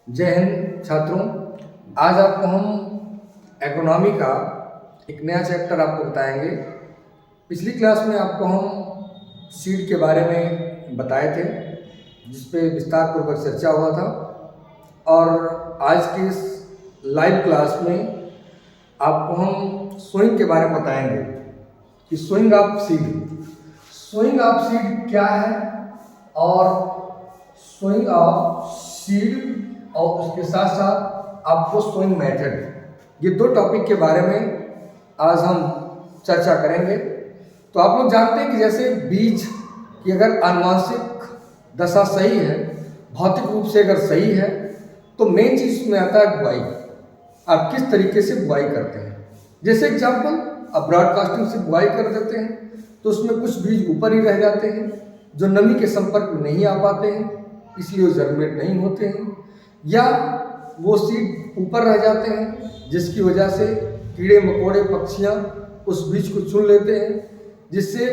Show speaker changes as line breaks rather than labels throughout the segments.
जय हिंद छात्रों। आज आपको हम एग्रोनॉमी का एक नया चैप्टर आपको बताएंगे। पिछली क्लास में आपको हम सीड के बारे में बताए थे, जिस पे विस्तार पूर्वक चर्चा हुआ था। और आज की इस लाइव क्लास में आपको हम सोइंग के बारे में बताएंगे कि सोइंग ऑफ सीड क्या है, और सोइंग ऑफ सीड और उसके साथ साथ आपको सोइंग मेथड, ये दो टॉपिक के बारे में आज हम चर्चा करेंगे। तो आप लोग जानते हैं कि जैसे बीज की अगर आनुवंशिक दशा सही है, भौतिक रूप से अगर सही है, तो मेन चीज में आता है बुआई। आप किस तरीके से बुआई करते हैं। जैसे एग्जाम्पल, आप ब्रॉडकास्टिंग से बुआई कर देते हैं तो उसमें कुछ बीज ऊपर ही रह जाते हैं जो नमी के संपर्क में नहीं आ पाते हैं, इसलिए वो जर्मिनेट नहीं होते हैं, या वो सीड ऊपर रह जाते हैं जिसकी वजह से कीड़े मकोड़े पक्षियाँ उस बीज को चुन लेते हैं, जिससे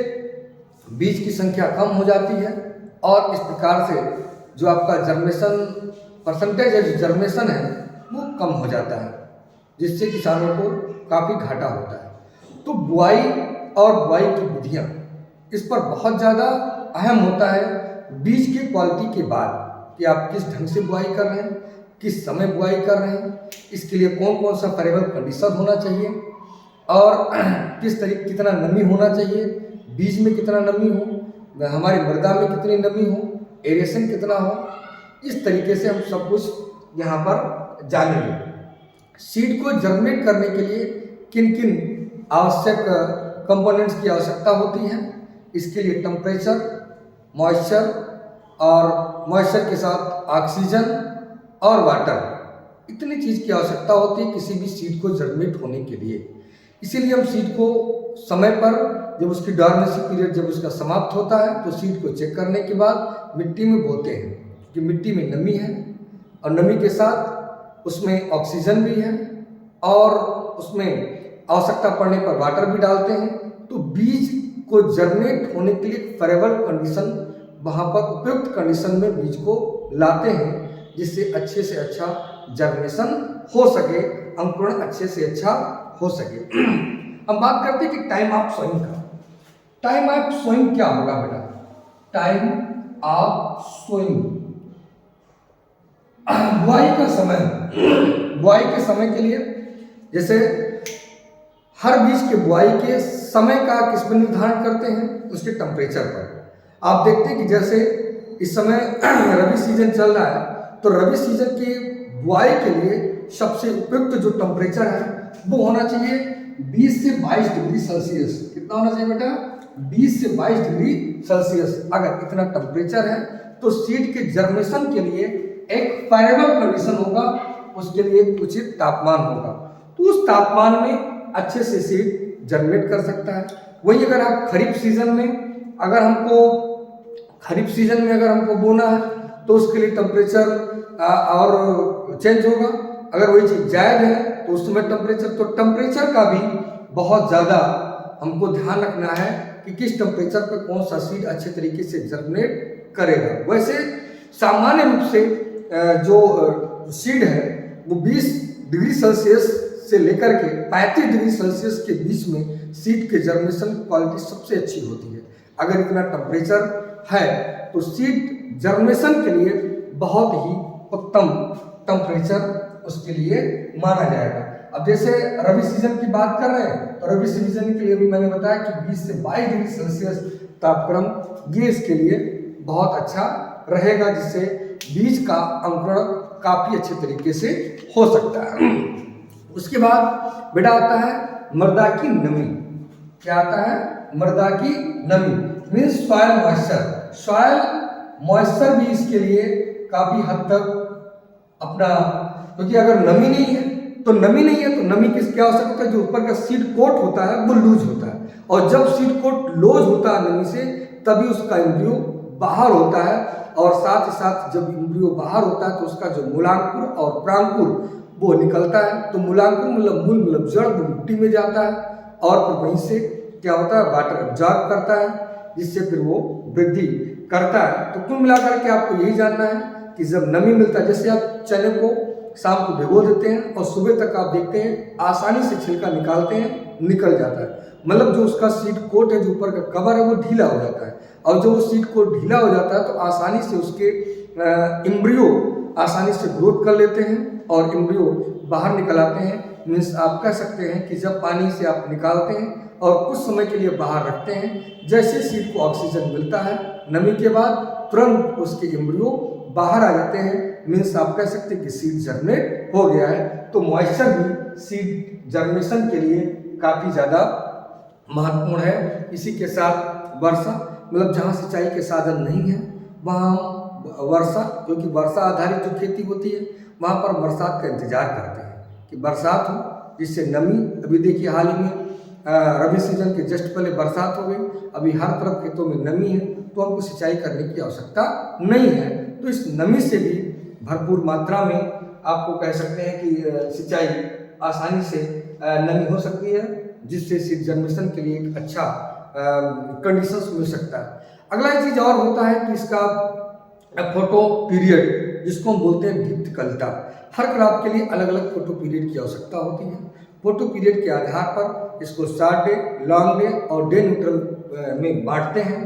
बीज की संख्या कम हो जाती है। और इस प्रकार से जो आपका जर्मेशन परसेंटेज है, जो जर्मेशन है, वो कम हो जाता है, जिससे किसानों को काफ़ी घाटा होता है। तो बुआई और बुआई की विधियाँ, इस पर बहुत ज़्यादा अहम होता है बीज की क्वालिटी के बाद कि आप किस ढंग से बुआई कर रहे हैं, किस समय बुआई कर रहे हैं, इसके लिए कौन कौन सा फेरेबल कंडीशन होना चाहिए, और किस तरीके कितना नमी होना चाहिए, बीज में कितना नमी हो, हमारी मृदा में कितनी नमी हो, एरेशन कितना हो। इस तरीके से हम सब कुछ यहाँ पर जानेंगे। सीड को जर्मिनेट करने के लिए किन किन आवश्यक कंपोनेंट्स की आवश्यकता होती है। इसके लिए टेम्परेचर, मॉइस्चर, और मॉइस्चर के साथ ऑक्सीजन और वाटर, इतनी चीज़ की आवश्यकता होती है किसी भी सीड को जर्मिनेट होने के लिए। इसीलिए हम सीड को समय पर, जब उसकी डॉर्मेंसी पीरियड जब उसका समाप्त होता है, तो सीड को चेक करने के बाद मिट्टी में बोते हैं कि मिट्टी में नमी है, और नमी के साथ उसमें ऑक्सीजन भी है, और उसमें आवश्यकता पड़ने पर वाटर भी डालते हैं। तो बीज को जर्मिनेट होने के लिए फेरेबल कंडीशन, वहाँ पर उपयुक्त कंडीशन में बीज को लाते हैं, जिससे अच्छे से अच्छा जर्मिनेशन हो सके, अंकुरण अच्छे से अच्छा हो सके। हम बात करते हैं कि टाइम ऑफ सोइंग का। टाइम ऑफ सोइंग क्या होगा बेटा? टाइम ऑफ सोइंग, बुआई का समय। बुआई के समय के लिए, जैसे हर बीज के बुआई के समय का किस पर निर्धारण करते हैं? उसके टेम्परेचर पर। आप देखते हैं कि जैसे इस समय रबी सीजन चल रहा है, तो रबी सीजन की बुआई के लिए सबसे उपयुक्त जो टेम्परेचर है वो होना चाहिए 20 से 22 डिग्री सेल्सियस। कितना होना चाहिए बेटा? 20 से 22 डिग्री सेल्सियस। अगर इतना टेम्परेचर है तो सीड के जर्मिनेशन के लिए एक फेरेबल कंडीशन होगा, उसके लिए उचित तापमान होगा, तो उस तापमान में अच्छे से सीड जर्मिनेट कर सकता है। वही अगर आप खरीफ सीजन में अगर हमको बोना है, तो उसके लिए टेम्परेचर और चेंज होगा। अगर वही चीज़ जायद है तो उस समय टेम्परेचर का भी बहुत ज़्यादा हमको ध्यान रखना है कि किस टेम्परेचर पर कौन सा सीड अच्छे तरीके से जर्मिनेट करेगा। वैसे सामान्य रूप से जो सीड है वो 20 डिग्री सेल्सियस से लेकर के 35 डिग्री सेल्सियस के बीच में सीड के जर्मिनेशन क्वालिटी सबसे अच्छी होती है। अगर इतना टेम्परेचर है तो सीड जर्मिनेशन के लिए बहुत ही उत्तम टेम्परेचर उसके लिए माना जाएगा। अब जैसे रबी सीजन की बात कर रहे हैं, तो रबी सीजन के लिए भी मैंने बताया कि 20 से 22 डिग्री सेल्सियस तापक्रम ये इसके लिए बहुत अच्छा रहेगा, जिससे बीज का अंकुरण काफी अच्छे तरीके से हो सकता है। उसके बाद बेटा आता है मृदा की नमी। क्या आता है? मृदा की नमी means soil moisture. Soil moisture भी इसके लिए काफी हद तक अपना, क्योंकि अगर नमी नहीं है तो नमी किस क्या हो सकता है? जो ऊपर का सीड कोट होता है वो लूज होता है, और जब सीड कोट लूज होता है नमी से, तभी उसका एम्ब्रियो बाहर होता है, और साथ ही साथ जब एम्ब्रियो बाहर होता है तो उसका जो मूलांकुर और प्रांकुर वो निकलता है। तो मूलांकुर मतलब मूल मतलब जड़, वो मिट्टी में जाता है, और फिर वहीं से क्या होता है? वाटर एब्जॉर्ब करता है, जिससे फिर वो वृद्धि करता है। तो कुल मिलाकर के आपको यही जानना है कि जब नमी मिलता है, जैसे आप चने को शाम को भिगो देते हैं और सुबह तक आप देखते हैं आसानी से छिलका निकालते हैं, निकल जाता है। मतलब जो उसका सीड कोट है, जो ऊपर का कवर है, वो ढीला हो जाता है। और जब वो सीड कोट ढीला हो जाता है तो आसानी से उसके एम्ब्रियो आसानी से ग्रोथ कर लेते हैं और एम्ब्रियो बाहर निकल आते हैं। मीन्स आप कह सकते हैं कि जब पानी से आप निकालते हैं और कुछ समय के लिए बाहर रखते हैं, जैसे सीड को ऑक्सीजन मिलता है नमी के बाद, तुरंत उसके एम्ब्रियो बाहर आ जाते हैं। मीन्स आप कह सकते हैं कि सीड जर्मिनेट हो गया है। तो मॉइस्चर भी सीड जर्मिनेशन के लिए काफ़ी ज़्यादा महत्वपूर्ण है। इसी के साथ वर्षा, मतलब जहाँ सिंचाई के साधन नहीं है वहाँ वर्षा, क्योंकि वर्षा आधारित जो खेती होती है वहाँ पर बरसात का इंतजार करते हैं कि बरसात हो, जिससे नमी, अभी देखिए हाल ही में रबी सीजन के जस्ट पहले बरसात हो गई, अभी हर तरफ खेतों में नमी है तो हमको सिंचाई करने की आवश्यकता नहीं है। तो इस नमी से भी भरपूर मात्रा में आपको कह सकते हैं कि सिंचाई आसानी से नमी हो सकती है, जिससे सीड जर्मिनेशन के लिए एक अच्छा कंडीशंस मिल सकता है। अगला एक चीज़ और होता है कि इसका फोटो पीरियड, जिसको हम बोलते हैं दीप्तिकलता। हर क्रॉप के लिए अलग अलग फोटो पीरियड की आवश्यकता होती है। फोटो पीरियड के आधार पर इसको शॉर्ट डे, लॉन्ग डे और डे न्यूट्रल में बांटते हैं।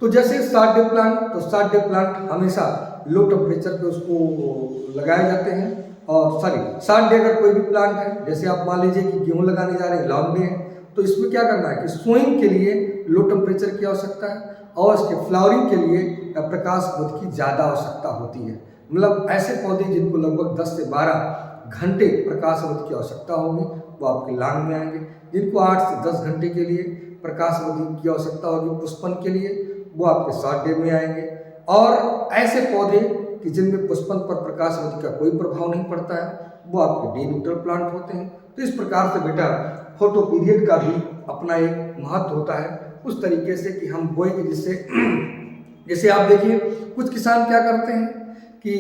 तो जैसे शॉर्ट डे प्लांट, तो शॉर्ट डे प्लांट हमेशा लो टेम्परेचर पे उसको लगाए जाते हैं। और शॉर्ट डे अगर कोई भी प्लांट है, जैसे आप मान लीजिए कि गेहूँ लगाने जा रहे हैं, लॉन्ग डे है, तो इसमें क्या करना है कि सोइंग के लिए लो टेम्परेचर की आवश्यकता है और इसके फ्लावरिंग के लिए प्रकाश बोध की ज़्यादा आवश्यकता होती है। मतलब ऐसे पौधे जिनको लगभग 10 से 12 घंटे प्रकाश अवधि की आवश्यकता होगी वो आपके लॉन्ग में आएंगे। जिनको 8 से 10 घंटे के लिए प्रकाश अवधि की आवश्यकता होगी पुष्पन के लिए, वो आपके शॉर्ट डे में आएंगे। और ऐसे पौधे कि जिनमें पुष्पन पर प्रकाश अवधि का कोई प्रभाव नहीं पड़ता है, वो आपके डे न्यूट्रल प्लांट होते हैं। तो इस प्रकार से बेटा फोटो पीरियड का भी अपना एक महत्व होता है, उस तरीके से कि हम बोए कि जिससे जैसे आप देखिए कुछ किसान क्या करते हैं कि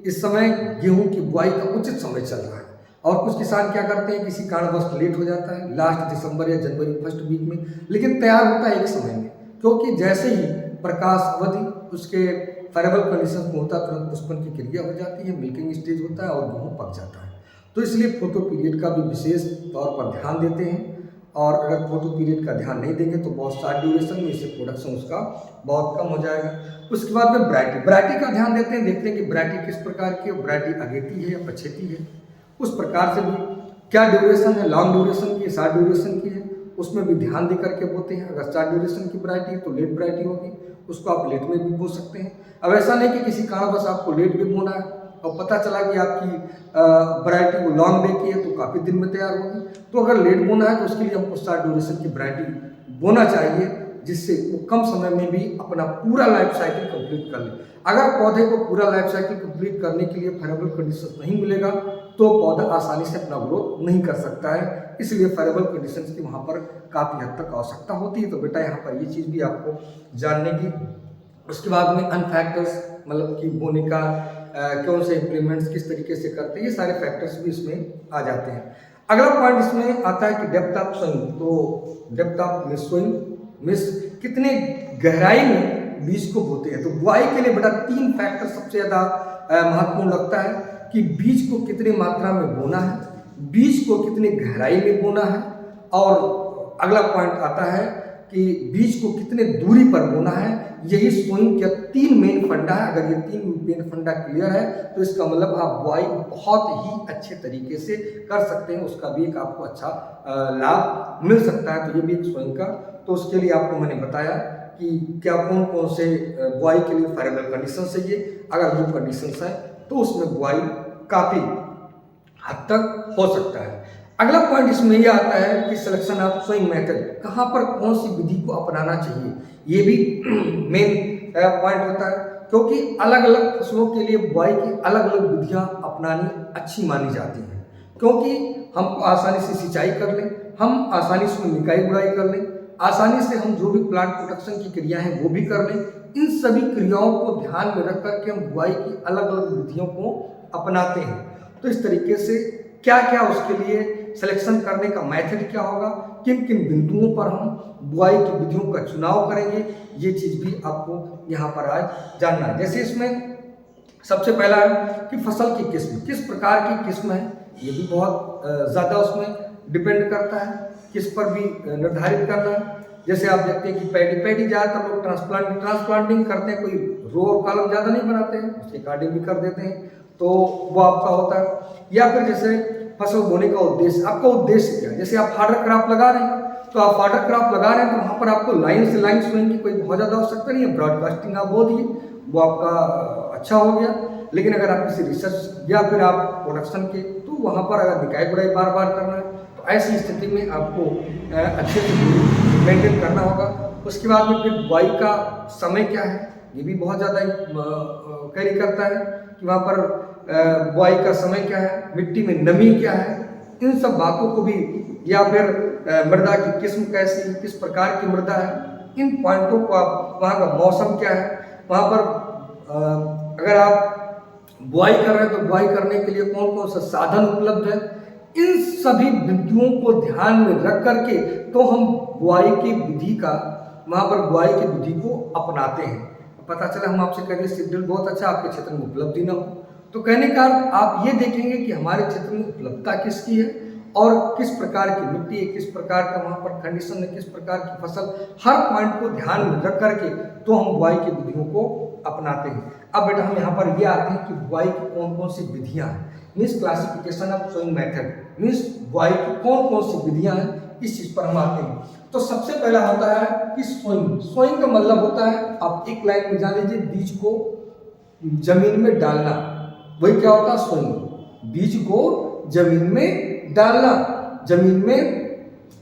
इस समय गेहूं की बुआई का उचित समय चल रहा है, और कुछ किसान क्या करते हैं किसी कारणवश लेट हो जाता है लास्ट दिसंबर या जनवरी फर्स्ट वीक में, लेकिन तैयार होता है एक समय में, क्योंकि जैसे ही प्रकाश अवधि उसके फेरेबल कंडीशन में होता है तुरंत पुष्पन की क्रिया हो जाती है, मिल्किंग स्टेज होता है और गेहूँ पक जाता है। तो इसलिए फोटो पीरियड का भी विशेष तौर पर ध्यान देते हैं। और अगर फोटो पीरियड का ध्यान नहीं देंगे तो बहुत शॉर्ट ड्यूरेशन में इससे प्रोडक्शन उसका बहुत कम हो जाएगा। उसके बाद में वैरायटी का ध्यान देते हैं, देखते हैं कि वैरायटी किस प्रकार की है, वैरायटी अगेती है या पछेती है। उस प्रकार से भी क्या ड्यूरेशन है, लॉन्ग ड्यूरेशन की, शॉर्ट ड्यूरेशन की है, उसमें भी ध्यान दे करके बोते हैं। अगर शॉर्ट ड्यूरेशन की वैरायटी है तो लेट वैरायटी होगी, उसको आप लेट में भी बो सकते हैं। अब ऐसा नहीं कि किसी कारणवश आपको लेट भी बोना है और पता चला कि आपकी वैरायटी वो लॉन्ग डे की है तो काफ़ी दिन में तैयार होगी, तो अगर लेट बोना है तो उसके लिए हमको शॉर्ट ड्यूरेशन की वैरायटी बोना चाहिए, जिससे वो कम समय में भी अपना पूरा लाइफ साइकिल कंप्लीट कर ले। अगर पौधे को पूरा लाइफ साइकिल कंप्लीट करने के लिए फेरेबल कंडीशन नहीं मिलेगा तो पौधा आसानी से अपना ग्रोथ नहीं कर सकता है, इसलिए फेरेबल कंडीशंस की वहाँ पर काफ़ी हद तक आवश्यकता होती है। तो बेटा यहाँ पर ये चीज़ भी आपको जानने की। उसके बाद में अनफैक्टर्स, मतलब कि बोने का कौन से इम्प्लीमेंट्स किस तरीके से करते हैं, ये सारे फैक्टर्स भी इसमें आ जाते हैं। अगला पॉइंट इसमें आता है कि डेप्थ ऑफ सोइंग। तो डेप्थ ऑफ सोइंग मीन्स कितने गहराई में बीज को बोते हैं। तो बुआई के लिए बेटा 3 फैक्टर सबसे ज़्यादा महत्वपूर्ण लगता है कि बीज को कितनी मात्रा में बोना है, बीज को कितनी गहराई में बोना है, और अगला पॉइंट आता है कि बीज को कितने दूरी पर बोना है। यही सोइंग का 3 मेन फंडा है। अगर ये 3 मेन फंडा क्लियर है तो इसका मतलब आप बुआई बहुत ही अच्छे तरीके से कर सकते हैं, उसका भी एक आपको अच्छा लाभ मिल सकता है। तो ये भी एक सोइंग का, तो उसके लिए आपको मैंने बताया कि क्या कौन कौन से बुआई के लिए फेरेबल कंडीशन चाहिए। अगर वो कंडीशंस है तो उसमें बुआई काफ़ी हद तक हो सकता है। अगला पॉइंट इसमें यह आता है कि सिलेक्शन ऑफ सोइंग मेथड, कहाँ पर कौन सी विधि को अपनाना चाहिए, ये भी मेन पॉइंट होता है, क्योंकि अलग अलग फसलों के लिए बुआई की अलग अलग विधियाँ अपनानी अच्छी मानी जाती हैं, क्योंकि हम आसानी से सिंचाई कर लें, हम आसानी से निकाई गुड़ाई कर लें, आसानी से हम जो भी प्लांट प्रोटेक्शन की क्रिया हैं वो भी कर लें। इन सभी क्रियाओं को ध्यान में रख करके हम बुआई की अलग अलग विधियों को अपनाते हैं। तो इस तरीके से क्या क्या उसके लिए सिलेक्शन करने का मेथड क्या होगा, किन किन बिंदुओं पर हम बुआई की विधियों का चुनाव करेंगे, ये चीज़ भी आपको यहाँ पर आज जानना है। जैसे इसमें सबसे पहला है कि फसल की किस्म, किस प्रकार की किस्म है, ये भी बहुत ज़्यादा उसमें डिपेंड करता है, किस पर भी निर्धारित करना है। जैसे आप देखते हैं कि पैडी ज़्यादातर लोग ट्रांसप्लांटिंग करते हैं, कोई रो और कॉलम ज़्यादा नहीं बनाते हैं, उसके कार्डिंग भी कर देते हैं, तो वो आपका होता है। या फिर जैसे फसल बोने का उद्देश्य, आपका उद्देश्य क्या है, जैसे आप फाडर क्रॉप लगा रहे हैं, तो आप फाडर क्रॉप लगा रहे हैं तो वहाँ पर आपको लाइन से लाइन सोइंग की कोई बहुत ज़्यादा आवश्यकता नहीं है, ब्रॉडकास्टिंग आप बो दिए, वो आपका अच्छा हो गया। लेकिन अगर आप किसी रिसर्च या फिर आप प्रोडक्शन के, तो वहाँ पर अगर निकाय गुड़ाई बार बार करना है, तो ऐसी स्थिति में आपको अच्छे से मेंटेन करना होगा। उसके बाद में फिर बुआई का समय क्या है, ये भी बहुत ज़्यादा कैरी करता है कि वहाँ पर बुआई का समय क्या है, मिट्टी में नमी क्या है, इन सब बातों को भी, या फिर मृदा की किस्म कैसी है, किस प्रकार की मृदा है, इन पॉइंटों को आप, वहाँ का मौसम क्या है, वहाँ पर अगर आप बुआई कर रहे हैं तो बुआई करने के लिए कौन कौन सा साधन उपलब्ध है, इन सभी बिंदुओं को ध्यान में रख करके तो हम बुआई की विधि का, वहाँ पर बुआई की विधि को अपनाते हैं। पता चला हम आपसे कहेंगे शेड्यूल बहुत अच्छा, आपके क्षेत्र में उपलब्धि न हो, तो कहने का अर्थ आप ये देखेंगे कि हमारे क्षेत्र में उपलब्धता किसकी है और किस प्रकार की मिट्टी है, किस प्रकार का वहाँ पर कंडीशन है, किस प्रकार की फसल, हर पॉइंट को ध्यान में रख करके तो हम बुआई की विधियों को अपनाते हैं। अब बेटा हम यहाँ पर ये आते हैं कि बुआई की कौन कौन सी विधियाँ हैं, means classification of sowing method, means बुआई की कौन कौन सी विधियाँ हैं, इस चीज़ पर हम आते हैं। तो सबसे पहला होता है कि सोइंग। सोइंग का मतलब होता है, आप एक लाइन में जान लीजिए, बीज को जमीन में डालना, वही क्या होता है सोइंग। बीज को जमीन में डालना, जमीन में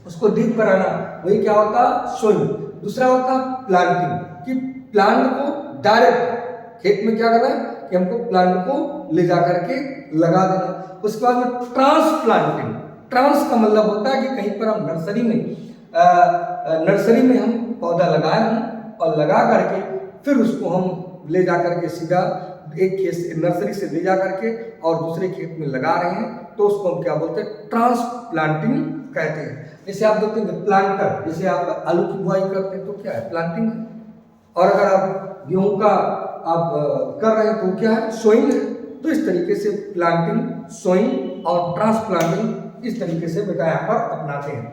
उसको डीप कराना, वही क्या होता है सोइंग। दूसरा होता है प्लांटिंग, कि प्लांट को डायरेक्ट खेत में क्या करना है कि हमको प्लांट को ले जा करके लगा देना। उसके बाद में ट्रांसप्लांटिंग। ट्रांस का मतलब होता है कि कहीं पर हम नर्सरी में हम पौधा लगाए हों और लगा करके फिर उसको हम ले जा करके सीधा एक खेत से, नर्सरी से ले जा करके और दूसरे खेत में लगा रहे हैं, तो उसको हम क्या बोलते हैं, ट्रांसप्लांटिंग कहते हैं। जैसे आप देखते हैं प्लांटर, जैसे आप आलू की बुआई करते हैं तो क्या है, प्लांटिंग है। और अगर आप गेहूं का आप कर रहे हैं तो क्या है, सोइंग है। तो इस तरीके से प्लांटिंग, सोइंग और ट्रांसप्लांटिंग इस तरीके से बेटा यहाँ पर अपनाते हैं।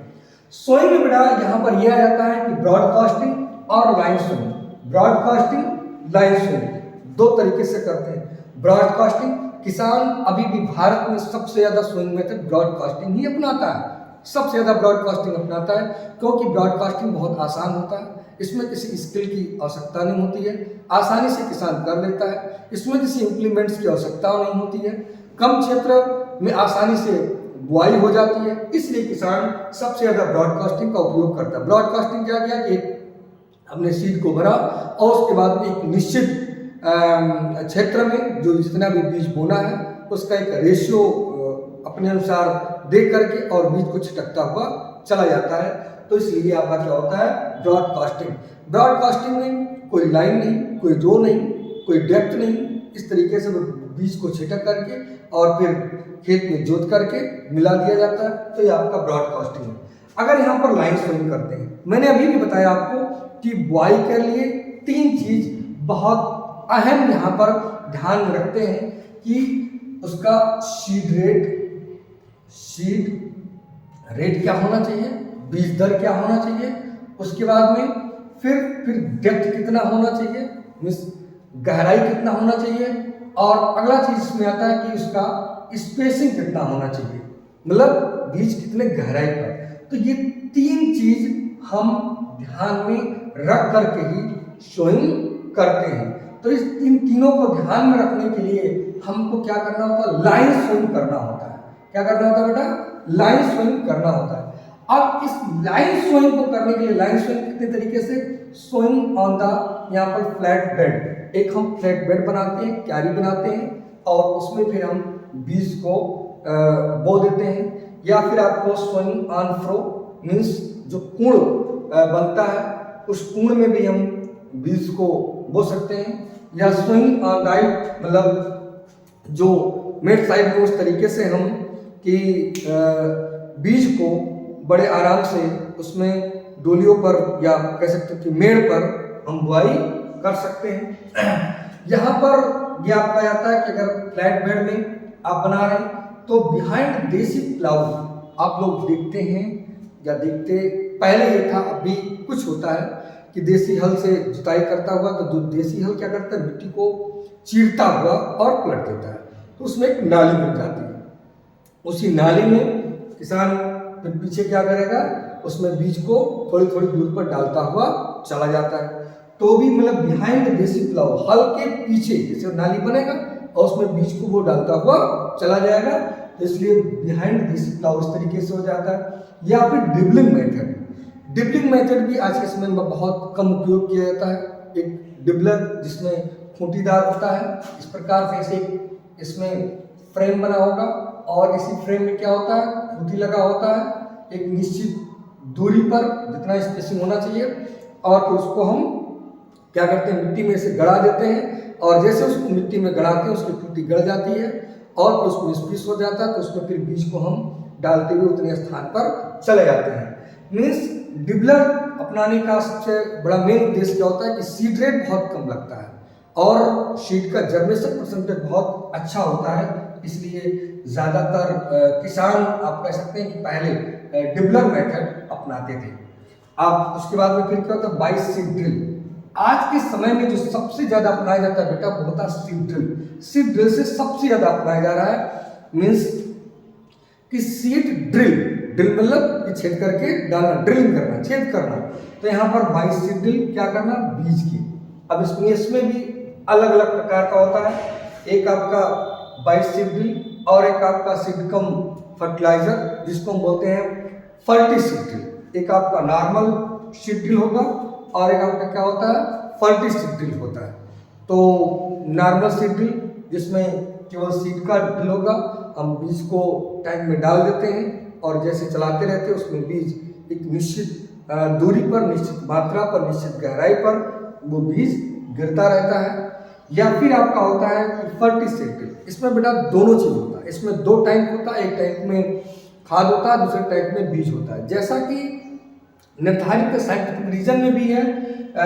सोइंग में बेटा यहाँ पर यह आ जाता है कि ब्रॉडकास्टिंग और line sowing. Broadcasting, line sowing दो तरीके से करते हैं। ब्रॉडकास्टिंग, किसान अभी भी भारत में सबसे ज़्यादा सोइंग मेथड ब्रॉडकास्टिंग ही अपनाता है, सबसे ज़्यादा ब्रॉडकास्टिंग अपनाता है, क्योंकि ब्रॉडकास्टिंग बहुत आसान होता है, इसमें किसी स्किल की आवश्यकता नहीं होती है, आसानी से किसान कर लेता है, इसमें किसी इम्प्लीमेंट्स की आवश्यकता नहीं होती है, कम क्षेत्र में आसानी से बुआई हो जाती है, इसलिए किसान सबसे ज़्यादा ब्रॉडकास्टिंग का उपयोग करता है। ब्रॉडकास्टिंग क्या किया कि हमने सीड को भरा और उसके बाद एक निश्चित क्षेत्र में जो जितना भी बीज बोना है उसका एक रेशियो अपने अनुसार दे करके और बीज को छिटकता हुआ चला जाता है। तो इसलिए आपका क्या होता है, ब्रॉडकास्टिंग। ब्रॉडकास्टिंग में कोई लाइन नहीं, कोई रो नहीं, कोई डेप्थ नहीं, इस तरीके से बीज को छिटक करके और फिर खेत में जोत करके मिला दिया जाता है, तो ये आपका ब्रॉडकास्टिंग है। अगर यहाँ पर लाइन सोइंग करते हैं, मैंने अभी भी बताया आपको कि बुआई के लिए तीन चीज बहुत अहम यहाँ पर ध्यान में रखते हैं कि उसका सीड रेट क्या होना चाहिए, बीज दर क्या होना चाहिए, उसके बाद में फिर डेप्थ कितना होना चाहिए, मीन्स गहराई कितना होना चाहिए, और अगला चीज इसमें आता है कि उसका स्पेसिंग कितना होना चाहिए, मतलब बीज कितने गहराई पर। तो ये तीन चीज हम ध्यान में रख करके ही सोइंग करते हैं। तो इस इन तीनों को ध्यान में रखने के लिए हमको क्या करना होता है, लाइन सोइंग करना होता है। क्या करना होता है बेटा, लाइन सोइंग करना होता है। अब इस लाइन सोइंग को करने के लिए लाइन सोइंग कितने तरीके से, सोइंग ऑन द, यहाँ पर फ्लैट बेड, एक हम फ्लैट बेड बनाते हैं, क्यारी बनाते हैं और उसमें फिर हम बीज को बो देते हैं, या फिर आपको सोइंग ऑन फ्रो, मीन्स जो कुण बनता है उस कुण में भी हम बीज को बो सकते हैं, या सोइंग ऑन राइट, मतलब जो मिड साइड में उस तरीके से हम कि बीज को बड़े आराम से उसमें डोलियों पर या कह सकते हैं कि मेड़ पर हम बुआई कर सकते हैं। यहाँ पर ये आपका जाता है कि अगर फ्लैट बेड में आप बना रहे हैं तो बिहाइंड देसी प्लाउ आप लोग देखते हैं या देखते पहले ये था, अभी कुछ होता है कि देसी हल से जुताई करता हुआ तो देसी हल क्या करता है, मिट्टी को चीरता हुआ और पलट देता है, तो उसमें एक नाली बन जाती है। उसी नाली में किसान फिर पीछे क्या करेगा, उसमें बीज को थोड़ी थोड़ी दूर पर डालता हुआ चला जाता है। तो भी मतलब बिहाइंड देसी प्लाउ, हल के पीछे जैसे नाली बनेगा और उसमें बीज को वो डालता हुआ चला जाएगा, तो इसलिए बिहाइंड देसी प्लाउ इस तरीके से हो जाता है। या फिर ड्रिबलिंग मेथड, ड्रिबलिंग मेथड भी आज के समय में बहुत कम उपयोग किया जाता है। एक डिबलर जिसमें खूंटीदार होता है, इस प्रकार से ऐसे इसमें फ्रेम बना होगा और इसी फ्रेम में क्या होता है, खूंटी लगा होता है एक निश्चित दूरी पर जितना स्पेसिंग होना चाहिए, और फिर उसको हम क्या करते हैं, मिट्टी में से गड़ा देते हैं, और जैसे उसको मिट्टी में गड़ाते हैं उसकी खूंटी गड़ जाती है और फिर उसको स्पीस हो जाता है, तो उसमें फिर बीज को हम डालते हुए उतने स्थान पर चले जाते हैं। मीन्स डिबलर अपनाने का सबसे बड़ा मेन उद्देश्य क्या होता है कि सीड रेट बहुत कम लगता है और सीड का जर्मिनेशन परसेंटेज बहुत अच्छा होता है, इसलिए ज़्यादातर किसान आप कह सकते हैं कि पहले डिबलर मेथड अपनाते थे। अब उसके बाद में फिर क्या होता है, 22 सीड ड्रिल। आज के समय में जो सबसे ज्यादा अपनाया जाता है बेटा वो होता है सीड ड्रिल। सीड ड्रिल से सबसे ज्यादा अपनाया जा रहा है, मीन्स कि सीड ड्रिल, ड्रिल मतलब कि छेद करके डालना, ड्रिलिंग करना, छेद करना। तो यहाँ पर 22 सीड ड्रिल क्या करना, बीज की। अब इसमें भी अलग अलग प्रकार का होता है, एक आपका 22 सीड ड्रिल और एक आपका सीड कम फर्टिलाइजर जिसको हम बोलते हैं फर्टी सीड ड्रिल। एक आपका नॉर्मल सीड ड्रिल होगा और एक आपका क्या होता है, फर्टी सीड ड्रिल होता है। तो नॉर्मल सीड ड्रिल जिसमें केवल सीड का ड्रिल होगा, हम बीज को टैंक में डाल देते हैं और जैसे चलाते रहते हैं उसमें बीज एक निश्चित दूरी पर, निश्चित मात्रा पर, निश्चित गहराई पर वो बीज गिरता रहता है। या फिर आपका होता है फर्टी सीड ड्रिल, इसमें बेटा दोनों चीज होता है, इसमें दो टैंक होता है, एक टैंक में खाद होता है, दूसरे टैंक में बीज होता है। जैसा कि निर्धारित साइंटिफिक रीजन में भी है,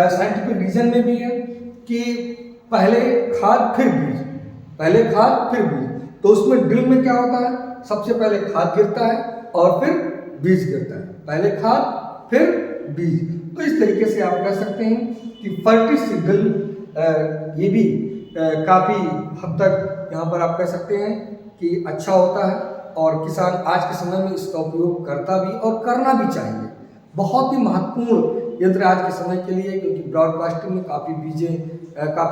साइंटिफिक रीजन में भी है कि पहले खाद फिर बीज, पहले खाद फिर बीज। तो उसमें ड्रिल में क्या होता है, सबसे पहले खाद गिरता है और फिर बीज गिरता है, पहले खाद फिर बीज। तो इस तरीके से आप कह सकते हैं कि फर्टी सीड ड्रिल ये भी काफ़ी हद तक यहाँ पर आप कह सकते हैं कि अच्छा होता है और किसान आज के समय में इसका उपयोग करता भी और करना भी चाहिए। बहुत ही महत्वपूर्ण यंत्र आज के समय के लिए, क्योंकि ब्रॉडकास्टिंग में काफ़ी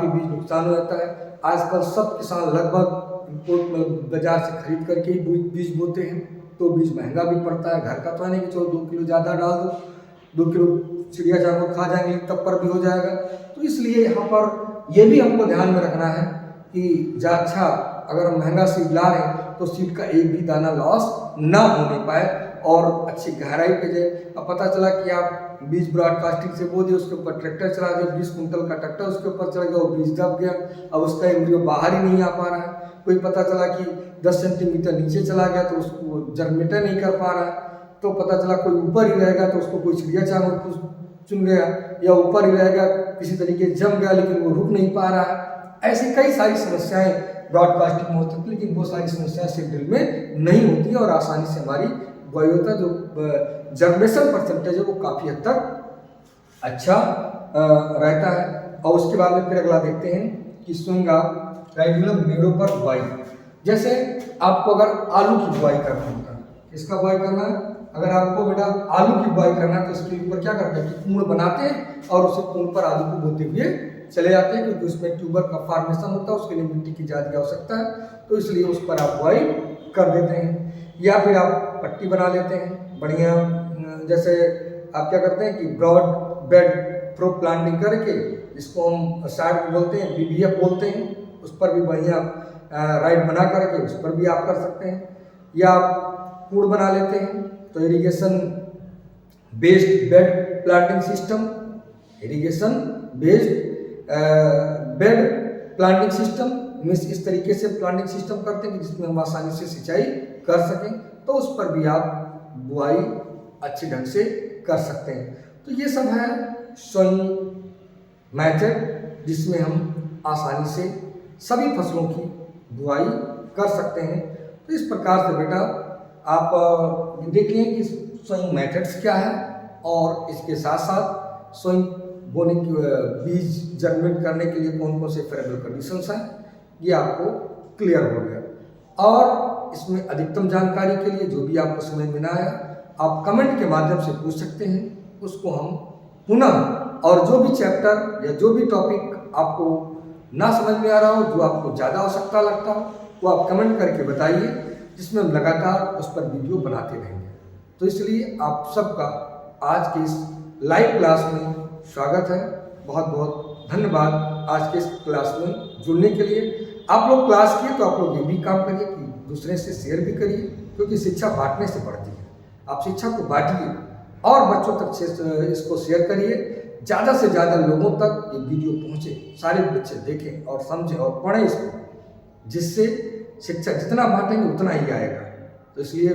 बीज नुकसान हो जाता है। आजकल सब किसान लगभग इम्पोर्ट बाजार से खरीद करके ही बीज बोते हैं, तो बीज महंगा भी पड़ता है। घर का तो है नहीं कि चलो 2 किलो ज़्यादा डाल दो, 2 किलो चिड़िया जानवर खा जाएंगे तब पर भी हो जाएगा। तो इसलिए यहाँ पर ये भी हमको ध्यान में रखना है कि अच्छा अगर हम महंगा सीड ला रहे हैं तो सीड का एक भी दाना लॉस ना होने पाए और अच्छी गहराई पे जाए। अब पता चला कि आप बीज ब्रॉडकास्टिंग से बो दिए, उसके ऊपर ट्रैक्टर चला दिया, 20 कुंटल का ट्रैक्टर उसके ऊपर चढ़ गया, वो बीज दब गया, अब उसका एम्ब्रियो बाहर ही नहीं आ पा रहा है। कोई पता चला कि 10 सेंटीमीटर नीचे चला गया तो उसको जर्मिनेट नहीं कर पा रहा है। तो पता चला कोई ऊपर ही रहेगा तो उसको कोई चिड़िया चांगुर चुन गया, या ऊपर ही रहेगा किसी तरीके जम गया लेकिन वो रुक नहीं पा रहा है। ऐसी कई सारी समस्याएं ब्रॉडकास्टिंग में होती है, लेकिन वो सारी समस्याएं सीड ड्रिल में नहीं होती और आसानी से हमारी बुआई होता है। जो जर्मिनेशन परसेंटेज है वो काफ़ी हद तक अच्छा रहता है। और उसके बाद में फिर अगला देखते हैं कि स्विंग ऑफ रेगुलर मेड़ों पर बुआई। जैसे आपको अगर आलू की बुआई करना होता है, इसका बुआई करना है, अगर आपको बेटा आलू की बुआई करना है तो इसके ऊपर क्या करते हैं कि कुंड बनाते हैं और उसे कुंड पर आलू को बोते हुए चले जाते हैं, क्योंकि उसमें ट्यूबर का फॉर्मेशन होता है, उसके लिए मिट्टी की ज़्यादा आवश्यकता है, तो इसलिए उस पर आप बुआई कर देते हैं। या फिर आप पट्टी बना लेते हैं बढ़िया, जैसे आप क्या करते हैं कि ब्रॉड बेड प्रो प्लांटिंग करके, जिसको हम साइड बोलते हैं, BBF बोलते हैं, उस पर भी बढ़िया राइट बना करके उस पर भी आप कर सकते हैं। या आप कूड़ बना लेते हैं तो irrigation based bed planting system, irrigation based bed planting system, means इस तरीके से प्लांटिंग सिस्टम करते हैं कि जिसमें हम आसानी से सिंचाई कर सकें, तो उस पर भी आप बुआई अच्छे ढंग से कर सकते हैं। तो ये सब है सोइंग मेथड जिसमें हम आसानी से सभी फसलों की बुआई कर सकते हैं। तो इस प्रकार से बेटा आप देखिए कि सोइंग मेथड्स क्या है और इसके साथ साथ सोइंग बोने की बीज जर्मिनेट करने के लिए कौन कौन से फेवरेबल कंडीशंस हैं, ये आपको क्लियर हो गया। और इसमें अधिकतम जानकारी के लिए जो भी आपको समझ में ना आया आप कमेंट के माध्यम से पूछ सकते हैं, उसको हम पुनः और जो भी चैप्टर या जो भी टॉपिक आपको ना समझ में आ रहा हो, जो आपको ज़्यादा आवश्यकता लगता हो, वो आप कमेंट करके बताइए, जिसमें हम लगातार उस पर वीडियो बनाते रहेंगे। तो इसलिए आप सबका आज की इस लाइव क्लास में स्वागत है। बहुत बहुत धन्यवाद आज के इस क्लास में जुड़ने के लिए। आप लोग क्लास किए तो आप लोग ये भी काम करिए कि दूसरे से शेयर भी करिए, क्योंकि शिक्षा बांटने से बढ़ती है। आप शिक्षा को बांटिए और बच्चों तक इसको शेयर करिए, ज़्यादा से ज़्यादा लोगों तक ये वीडियो पहुँचे, सारे बच्चे देखें और समझें और पढ़ें इसको, जिससे शिक्षा जितना बांटेंगे उतना ही आएगा। तो इसलिए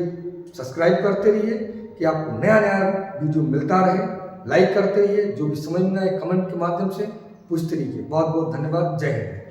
सब्सक्राइब करते रहिए कि आपको नया नया वीडियो मिलता रहे, लाइक करते रहिए, जो भी समझ में आए कमेंट के माध्यम से पूछते रहिए। बहुत बहुत धन्यवाद। जय हिंद।